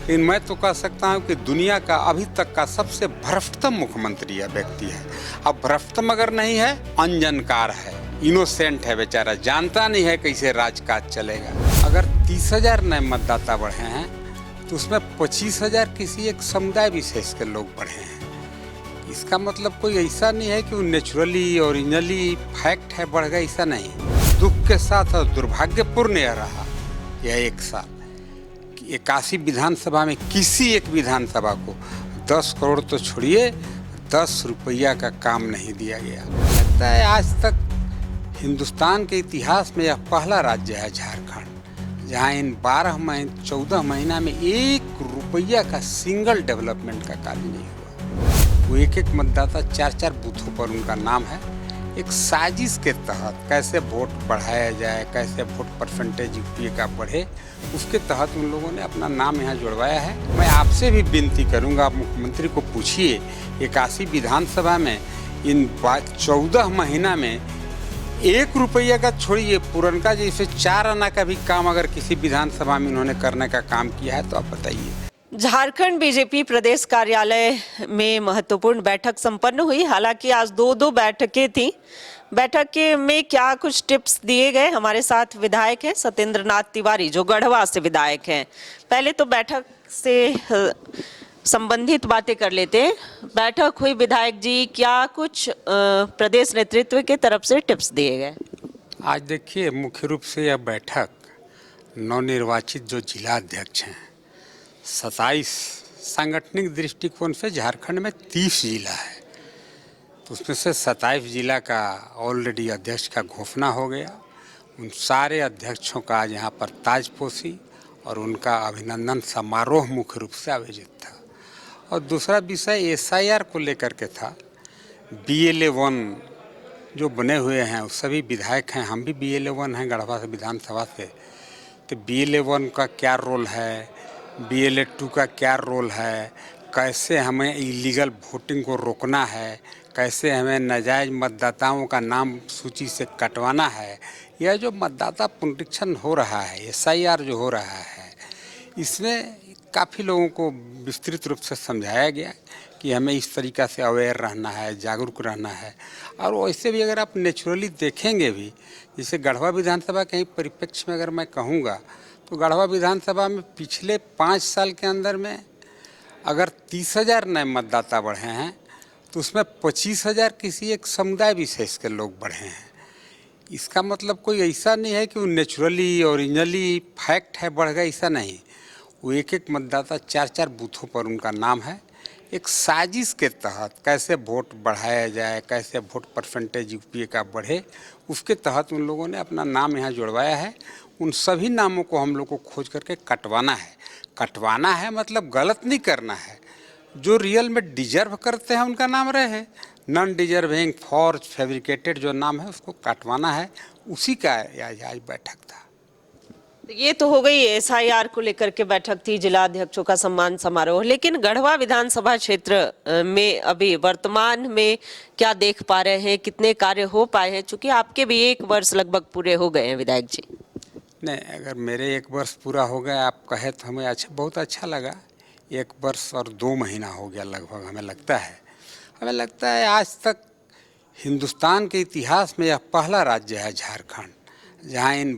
लेकिन मैं तो कह सकता हूँ कि दुनिया का अभी तक का सबसे भ्रष्टतम मुख्यमंत्री यह व्यक्ति है। अब भ्रष्टतम अगर नहीं है, अनजानकार है, इनोसेंट है बेचारा, जानता नहीं है कैसे राजकाज चलेगा। अगर 30,000 नए मतदाता बढ़े हैं तो उसमें 25,000 किसी एक समुदाय विशेष के लोग बढ़े हैं। इसका मतलब कोई ऐसा नहीं है कि वो नेचुरली ओरिजिनली फैक्ट है बढ़ गया, ऐसा नहीं। दुख के साथ और दुर्भाग्यपूर्ण यह रहा यह एक साल कि 81 विधानसभा में किसी एक विधानसभा को 10 करोड़ तो छोड़िए 10 रुपया का काम नहीं दिया गया। लगता है आज तक हिंदुस्तान के इतिहास में यह पहला राज्य है झारखंड जहां इन 14 महीना में 1 रुपया का सिंगल डेवलपमेंट का कार्य नहीं हुआ। वो एक मतदाता 4 बूथों पर उनका नाम है। एक साजिश के तहत कैसे वोट बढ़ाया जाए, कैसे वोट परसेंटेज यूपीए का बढ़े, उसके तहत उन लोगों ने अपना नाम यहाँ जुड़वाया है। मैं आपसे भी विनती करूँगा, आप मुख्यमंत्री को पूछिए 81 विधानसभा में इन 14 महीना में 1 रुपया का छोड़िए, पुरनका जैसे 4 आना का भी काम अगर किसी विधानसभा में उन्होंने करने का काम किया है तो आप बताइए। झारखंड बीजेपी प्रदेश कार्यालय में महत्वपूर्ण बैठक संपन्न हुई। हालांकि आज दो बैठकें थी। बैठक के में क्या कुछ टिप्स दिए गए, हमारे साथ विधायक हैं सत्येंद्र नाथ तिवारी जो गढ़वा से विधायक हैं। पहले तो बैठक से संबंधित बातें कर लेते हैं। बैठक हुई विधायक जी, क्या कुछ प्रदेश नेतृत्व के तरफ से टिप्स दिए गए? आज देखिए, मुख्य रूप से यह बैठक नवनिर्वाचित जो जिला अध्यक्ष हैं, 27 सांगठनिक दृष्टिकोण से झारखंड में 30 जिला है, तो उसमें से 27 जिला का ऑलरेडी अध्यक्ष का घोषणा हो गया। उन सारे अध्यक्षों का आज यहाँ पर ताजपोशी और उनका अभिनंदन समारोह मुख्य रूप से आयोजित था। और दूसरा विषय SIR को लेकर के था। BLA-1 जो बने हुए हैं सभी विधायक हैं, हम भी BLA-1 हैं गढ़वा से विधानसभा से, तो BLA-1 का क्या रोल है, BLA-2 का क्या रोल है, कैसे हमें इलीगल वोटिंग को रोकना है, कैसे हमें नाजायज मतदाताओं का नाम सूची से कटवाना है। यह जो मतदाता पुनरीक्षण हो रहा है, SIR जो हो रहा है, इसमें काफ़ी लोगों को विस्तृत रूप से समझाया गया कि हमें इस तरीक़ा से अवेयर रहना है, जागरूक रहना है। और वैसे भी अगर आप नेचुरली देखेंगे भी, जैसे गढ़वा विधानसभा के ही परिप्रेक्ष्य में अगर मैं कहूँगा तो गढ़वा विधानसभा में पिछले 5 साल के अंदर में अगर 30,000 नए मतदाता बढ़े हैं तो उसमें 25,000 किसी एक समुदाय विशेष के लोग बढ़े हैं। इसका मतलब कोई ऐसा नहीं है कि वो नेचुरली ओरिजिनली फैक्ट है बढ़ गया, ऐसा नहीं। वो एक मतदाता 4 बूथों पर उनका नाम है। एक साजिश के तहत कैसे वोट बढ़ाया जाए, कैसे वोट परसेंटेज यूपीए का बढ़े, उसके तहत उन लोगों ने अपना नाम यहाँ जुड़वाया है। उन सभी नामों को हम लोग को खोज करके कटवाना है। कटवाना है मतलब गलत नहीं करना है, जो रियल में डिजर्व करते हैं उनका नाम रहे, नॉन डिजर्विंग फॉर्ज फैब्रिकेटेड जो नाम है उसको कटवाना है। उसी का आज बैठक था। ये तो हो गई SIR को लेकर के बैठक थी, जिला अध्यक्षों का सम्मान समारोह। लेकिन गढ़वा विधानसभा क्षेत्र में अभी वर्तमान में क्या देख पा रहे हैं, कितने कार्य हो पाए हैं? चूंकि आपके भी 1 वर्ष लगभग पूरे हो गए हैं विधायक जी। नहीं, अगर मेरे 1 वर्ष पूरा हो गया आप कहे तो हमें बहुत अच्छा लगा। 1 वर्ष और 2 महीना हो गया लगभग। हमें लगता है आज तक हिंदुस्तान के इतिहास में यह पहला राज्य है झारखंड जहां इन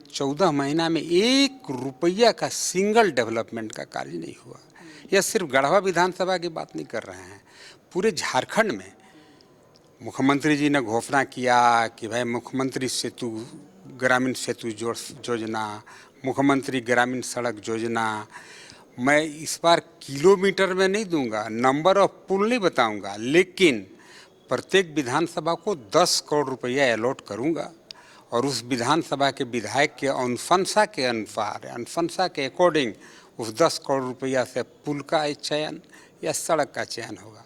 14 महीना में 1 रुपया का सिंगल डेवलपमेंट का कार्य नहीं हुआ। यह सिर्फ गढ़वा विधानसभा की बात नहीं कर रहे हैं, पूरे झारखंड में मुख्यमंत्री जी ने घोषणा किया कि भाई मुख्यमंत्री सेतु ग्रामीण सेतु योजना, मुख्यमंत्री ग्रामीण सड़क योजना। मैं इस बार किलोमीटर में नहीं दूंगा, नंबर ऑफ पुल नहीं बताऊंगा, लेकिन प्रत्येक विधानसभा को 10 करोड़ रुपया अलॉट करूंगा और उस विधानसभा के विधायक के अनुशंसा के अनुसार, अनुशंसा के अकॉर्डिंग उस 10 करोड़ रुपया से पुल का चयन या सड़क का चयन होगा।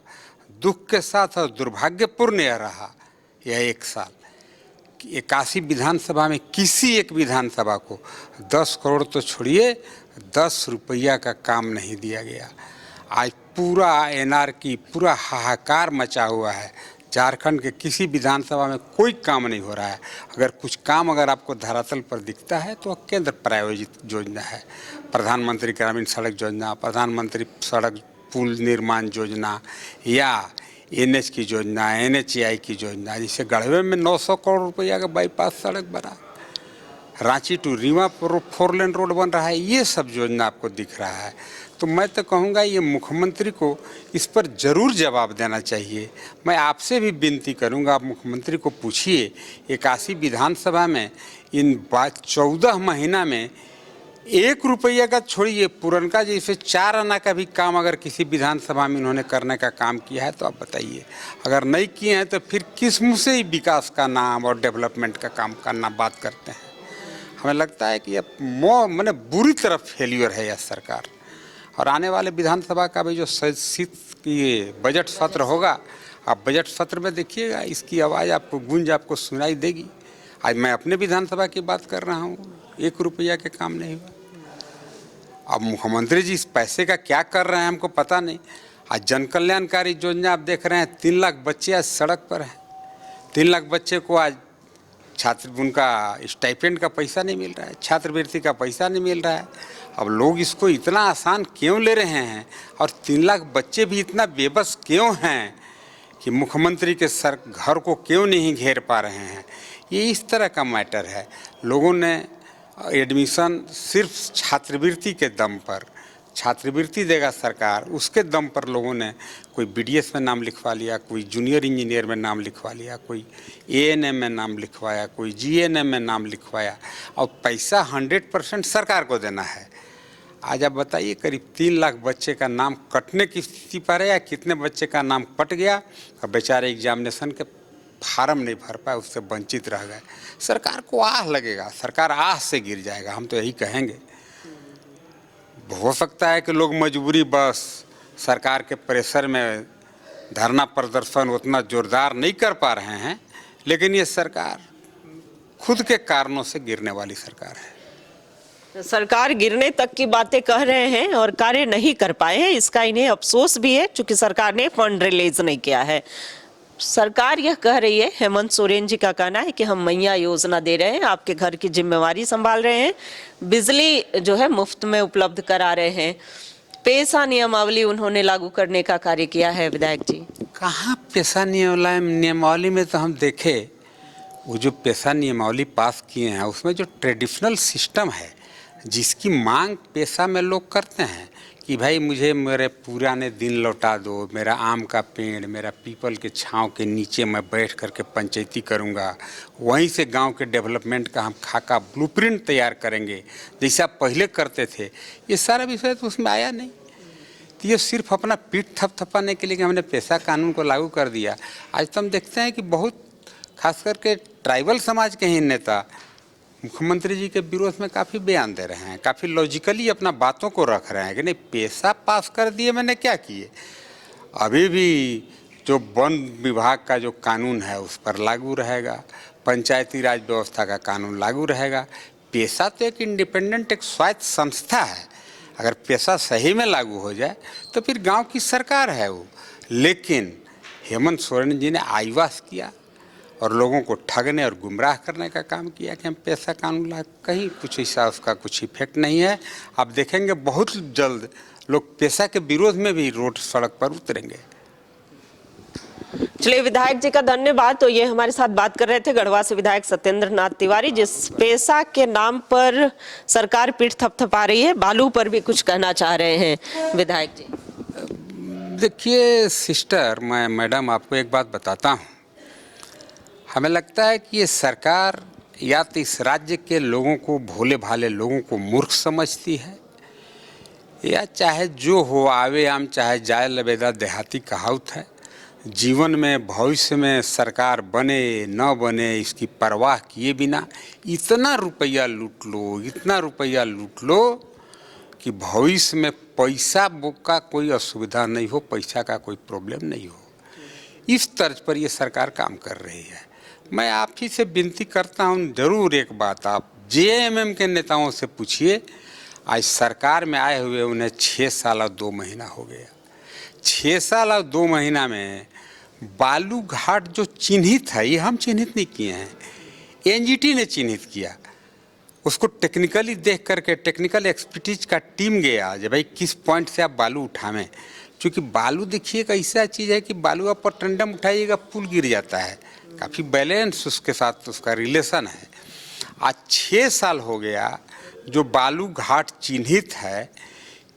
दुख के साथ और दुर्भाग्यपूर्ण यह रहा यह एक साल कि 81 विधानसभा में किसी एक विधानसभा को 10 करोड़ तो छोड़िए 10 रुपया का काम नहीं दिया गया। आज पूरा एनआरकी, पूरा हाहाकार मचा हुआ है झारखंड के किसी विधानसभा में कोई काम नहीं हो रहा है। अगर कुछ काम अगर आपको धरातल पर दिखता है तो केंद्र प्रायोजित योजना है। प्रधानमंत्री ग्रामीण सड़क योजना, प्रधानमंत्री सड़क पुल निर्माण योजना या एनएच की योजना, एनएचएआई की योजना, जिसे गढ़वे में 900 करोड़ रुपया का बाईपास सड़क बना, Ranchi to Rewa 4 lane road बन रहा है, ये सब योजना आपको दिख रहा है। तो मैं तो कहूँगा ये मुख्यमंत्री को इस पर ज़रूर जवाब देना चाहिए। मैं आपसे भी विनती करूँगा, आप मुख्यमंत्री को पूछिए 81 विधानसभा में इन 14 महीना में 1 रुपया का छोड़िए, पुरनका जैसे 4 आना का भी काम अगर किसी विधानसभा में इन्होंने करने का काम किया है तो आप बताइए। अगर नहीं किए हैं तो फिर किस मुँह से ही विकास का नाम और डेवलपमेंट का काम करना बात करते हैं। हमें लगता है कि ये मैंने बुरी तरह फेल्यूर है यह सरकार। और आने वाले विधानसभा का भी जो ये बजट सत्र होगा, आप बजट सत्र में देखिएगा, इसकी आवाज़ आपको गूंज आपको सुनाई देगी। आज मैं अपने विधानसभा की बात कर रहा हूँ, 1 रुपया के काम नहीं हुआ। अब मुख्यमंत्री जी इस पैसे का क्या कर रहे हैं हमको पता नहीं। आज जन कल्याणकारी योजना आप देख रहे हैं, 3 लाख बच्चे आज सड़क पर हैं। 3 लाख बच्चे को आज उनका स्टाइपेंड का पैसा नहीं मिल रहा है, छात्रवृत्ति का पैसा नहीं मिल रहा है। अब लोग इसको इतना आसान क्यों ले रहे हैं और 3 लाख बच्चे भी इतना बेबस क्यों हैं कि मुख्यमंत्री के सर घर को क्यों नहीं घेर पा रहे हैं? ये इस तरह का मैटर है। लोगों ने एडमिशन सिर्फ छात्रवृत्ति के दम पर, छात्रवृत्ति देगा सरकार, उसके दम पर लोगों ने कोई बीडीएस में नाम लिखवा लिया, कोई जूनियर इंजीनियर में नाम लिखवा लिया, कोई एएनएम में नाम लिखवाया, कोई जीएनएम में नाम लिखवाया, और पैसा 100% सरकार को देना है। आज आप बताइए, करीब 3 लाख बच्चे का नाम कटने की स्थिति पर है या कितने बच्चे का नाम कट गया और बेचारे एग्जामिनेशन के फार्म नहीं भर पाए, उससे वंचित रह गए। सरकार को आह लगेगा, सरकार आह से गिर जाएगा, हम तो यही कहेंगे। हो सकता है कि लोग मजबूरी बस सरकार के प्रेशर में धरना प्रदर्शन उतना जोरदार नहीं कर पा रहे हैं, लेकिन ये सरकार खुद के कारणों से गिरने वाली सरकार है। सरकार गिरने तक की बातें कह रहे हैं और कार्य नहीं कर पाए हैं, इसका इन्हें अफसोस भी है, क्योंकि सरकार ने फंड रिलीज नहीं किया है। सरकार यह कह रही है, हेमंत सोरेन जी का कहना है कि हम मैया योजना दे रहे हैं, आपके घर की जिम्मेवारी संभाल रहे हैं, बिजली जो है मुफ्त में उपलब्ध करा रहे हैं, पेशा नियमावली उन्होंने लागू करने का कार्य किया है। विधायक जी, कहाँ पेशा नियमावली में तो हम देखे, वो जो पेशा नियमावली पास किए हैं उसमें जो ट्रेडिशनल सिस्टम है, जिसकी मांग पेशा में लोग करते हैं कि भाई मुझे मेरे पुराने दिन लौटा दो, मेरा आम का पेड़, मेरा पीपल के छांव के नीचे मैं बैठ करके पंचायती करूंगा, वहीं से गांव के डेवलपमेंट का हम खाका ब्लूप्रिंट तैयार करेंगे जैसा पहले करते थे। ये सारा विषय तो उसमें आया नहीं। तो ये सिर्फ अपना पीठ थपथपाने के लिए कि हमने पेशा कानून को लागू कर दिया। आज तो हम देखते हैं कि बहुत खास करके ट्राइबल समाज के ही नेता मुख्यमंत्री जी के विरोध में काफ़ी बयान दे रहे हैं, काफ़ी लॉजिकली अपना बातों को रख रहे हैं कि नहीं पैसा पास कर दिए मैंने क्या किए। अभी भी जो वन विभाग का जो कानून है उस पर लागू रहेगा, पंचायती राज व्यवस्था का कानून लागू रहेगा। पैसा तो एक इंडिपेंडेंट, एक स्वायत्त संस्था है, अगर पैसा सही में लागू हो जाए तो फिर गांव की सरकार है वो। लेकिन हेमंत सोरेन जी ने आईवास किया और लोगों को ठगने और गुमराह करने का काम किया कि हम पैसा कानून ला, कहीं कुछ ऐसा उसका कुछ इफेक्ट नहीं है। आप देखेंगे बहुत जल्द लोग पैसा के विरोध में भी रोड सड़क पर उतरेंगे। चलिए, विधायक जी का धन्यवाद। तो ये हमारे साथ बात कर रहे थे गढ़वा से विधायक सत्येंद्र नाथ तिवारी, जिस पैसा के नाम पर सरकार पीठ थपथपा रही है, बालू पर भी कुछ कहना चाह रहे हैं विधायक जी। देखिए सिस्टर, मैं मैडम आपको एक बात बताता हूँ, हमें लगता है कि ये सरकार या तो इस राज्य के लोगों को, भोले भाले लोगों को मूर्ख समझती है, या चाहे जो हो आवे आम चाहे जाए लबेदा देहाती कहावत है। जीवन में भविष्य में सरकार बने न बने इसकी परवाह किए बिना इतना रुपया लूट लो, इतना रुपया लूट लो कि भविष्य में पैसा का कोई असुविधा नहीं हो, पैसा का कोई प्रॉब्लम नहीं हो। इस तर्ज पर ये सरकार काम कर रही है। मैं आप ही से विनती करता हूँ, जरूर एक बात आप जेएमएम के नेताओं से पूछिए, आज सरकार में आए हुए उन्हें 6 साल और 2 महीना हो गया। 6 साल और 2 महीना में बालू घाट जो चिन्हित है, ये हम चिन्हित नहीं किए हैं, एनजीटी ने चिन्हित किया। उसको टेक्निकली देख करके टेक्निकल एक्सपर्टीज का टीम गया जब भाई किस पॉइंट से आप बालू उठावें, क्योंकि बालू देखिए एक ऐसा चीज़ है कि बालू आप पर टंडम उठाइएगा पुल गिर जाता है, काफ़ी बैलेंस उसके साथ उसका रिलेशन है। आज 6 साल हो गया जो बालू घाट चिन्हित है,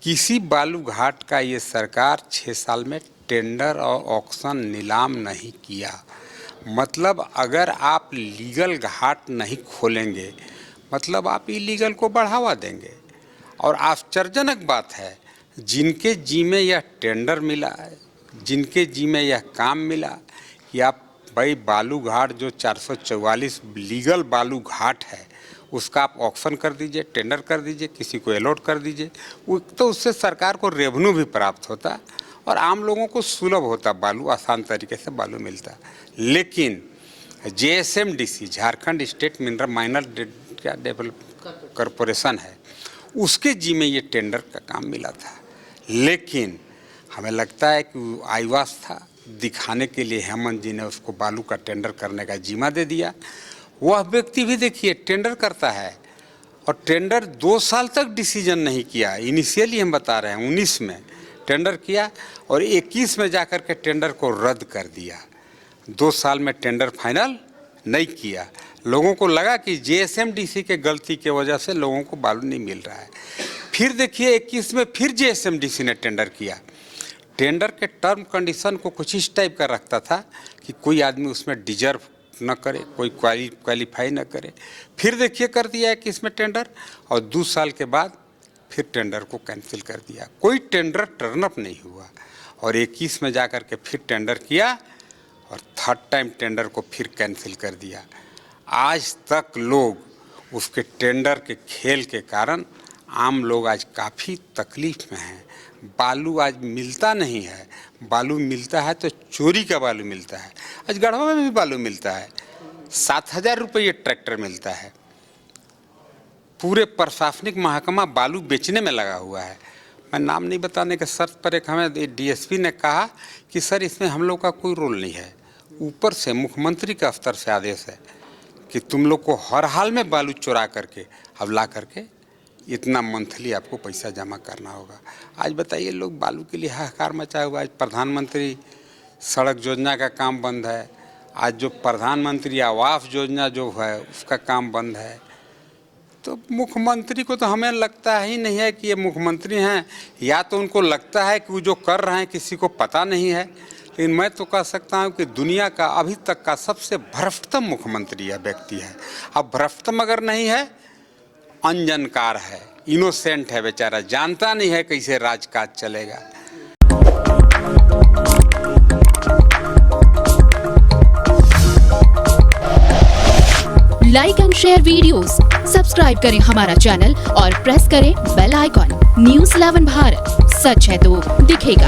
किसी बालू घाट का ये सरकार 6 साल में टेंडर और ऑक्शन नीलाम नहीं किया। मतलब अगर आप लीगल घाट नहीं खोलेंगे मतलब आप इलीगल को बढ़ावा देंगे। और आश्चर्यजनक बात है, जिनके जी में यह टेंडर मिला है, जिनके जी में यह काम मिला कि आप भाई बालू घाट जो 444 लीगल बालू घाट है उसका आप ऑक्शन कर दीजिए, टेंडर कर दीजिए, किसी को अलॉट कर दीजिए, तो उससे सरकार को रेवेन्यू भी प्राप्त होता और आम लोगों को सुलभ होता, बालू आसान तरीके से बालू मिलता। लेकिन JSMDC Jharkhand state mineral minor develop corporation है, उसके जी में ये टेंडर का काम मिला था। लेकिन हमें लगता है कि आईवास था, दिखाने के लिए हेमंत जी ने उसको बालू का टेंडर करने का जिम्मा दे दिया। वह व्यक्ति भी देखिए टेंडर करता है और टेंडर 2 साल तक डिसीजन नहीं किया। इनिशियली हम बता रहे हैं 19 में टेंडर किया और 21 में जाकर के टेंडर को रद्द कर दिया। 2 साल में टेंडर फाइनल नहीं किया। लोगों को लगा कि JSMDC के गलती के वजह से लोगों को बालू नहीं मिल रहा है। फिर देखिए 21 में फिर JSMDC ने टेंडर किया। टेंडर के टर्म कंडीशन को कुछ इस टाइप का रखता था कि कोई आदमी उसमें डिजर्व न करे, कोई क्वालिफाई न करे। फिर देखिए कर दिया 21 में टेंडर और 2 साल के बाद फिर टेंडर को कैंसिल कर दिया। कोई टेंडर टर्न अप नहीं हुआ और 21 में जाकर के फिर टेंडर किया और 3rd टाइम टेंडर को फिर कैंसिल कर दिया। आज तक लोग उसके टेंडर के खेल के कारण आम लोग आज काफ़ी तकलीफ में हैं। बालू आज मिलता नहीं है, बालू मिलता है तो चोरी का बालू मिलता है। आज गढ़वा में भी बालू मिलता है, 7,000 रुपये ट्रैक्टर मिलता है। पूरे प्रशासनिक महकमा बालू बेचने में लगा हुआ है। मैं नाम नहीं बताने के शर्त पर एक हमें DSP ने कहा कि सर इसमें हम लोग का कोई रोल नहीं है, ऊपर से मुख्यमंत्री का स्तर से आदेश है कि तुम लोग को हर हाल में बालू चुरा करके अब ला करके इतना मंथली आपको पैसा जमा करना होगा। आज बताइए लोग बालू के लिए हाहाकार मचा हुआ है। आज प्रधानमंत्री सड़क योजना का काम बंद है, आज जो प्रधानमंत्री आवास योजना जो है उसका काम बंद है। तो मुख्यमंत्री को तो हमें लगता ही नहीं है कि ये मुख्यमंत्री हैं, या तो उनको लगता है कि वो जो कर रहे हैं किसी को पता नहीं है। लेकिन मैं तो कह सकता हूँ कि दुनिया का अभी तक का सबसे भ्रष्टतम मुख्यमंत्री यह व्यक्ति है। अब भ्रष्टतम अगर नहीं है, अनजानकार है, इनोसेंट है बेचारा, जानता नहीं है कैसे राजकाज चलेगा। Like and share videos, subscribe करें हमारा चैनल और प्रेस करें बेल आइकॉन। News 11 भारत, सच है तो दिखेगा।